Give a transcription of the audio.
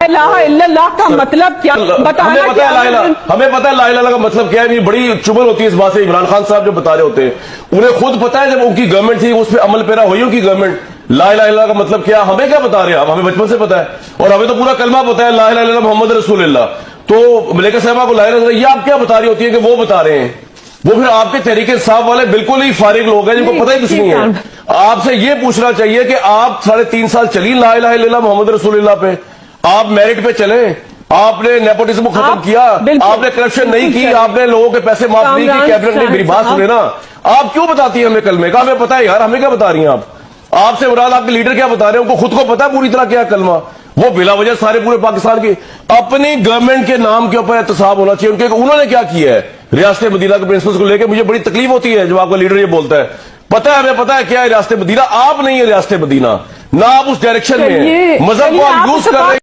الہ الا اللہ کا مطلب کیا بتانا؟ ہمیں پتا ہے لا الہ الا اللہ کا مطلب کیا ہے. بڑی چبھن ہوتی ہے اس بات سے. عمران خان صاحب جو بتا رہے ہوتے ہیں انہیں خود پتا ہے جب ان کی گورنمنٹ تھی اس پہ عمل پیرا ہوئی ان کی گورنمنٹ. لا الہ الا اللہ کا مطلب کیا ہمیں کیا بتا رہے ہیں آپ؟ ہمیں بچپن سے پتا ہے اور ہمیں تو پورا کلمہ پتا ہے لا الہ الا اللہ محمد رسول اللہ. تو ملیکہ صاحبہ کو لا الہ الا اللہ یہ آپ کیا بتا رہی ہوتی ہے کہ وہ بتا رہے ہیں؟ وہ پھر آپ کے تحریک انصاف والے بالکل ہی فارغ لوگ ہیں جن کو پتہ ہی کچھ نہیں ہے. آپ سے یہ پوچھنا چاہیے کہ آپ 3.5 سال چلی لا الہ الا اللہ محمد رسول اللہ پہ. آپ میرٹ پہ چلیں. آپ نے نیپوٹزم کو ختم کیا. آپ نے کرپشن نہیں کی. آپ نے لوگوں کے پیسے معاف نہیں کی. کیبنٹ نے میری بات سنے نا. آپ کیوں بتاتی ہیں ہمیں کلمے کا؟ ہمیں پتا ہے یار ہمیں کیا بتا رہی ہیں آپ. آپ سے مراد آپ کے لیڈر کیا بتا رہے ہیں؟ ان کو خود کو پتا ہے پوری طرح کیا کلمہ. وہ بلا وجہ سارے پورے پاکستان کی اپنی گورنمنٹ کے نام کے اوپر احتساب ہونا چاہیے. انہوں نے کیا کیا ہے ریاست مدینہ کے پرنسپلز کو لے کے؟ مجھے بڑی تکلیف ہوتی ہے جب آپ کا لیڈر یہ بولتا ہے. پتا ہے ہمیں پتا ہے کیا ہے ریاست مدینہ. آپ نہیں ہے ریاست مدینہ. نہ آپ اس ڈائریکشن میں ہیں. مذہب کو آپ یوز کر رہے ہیں.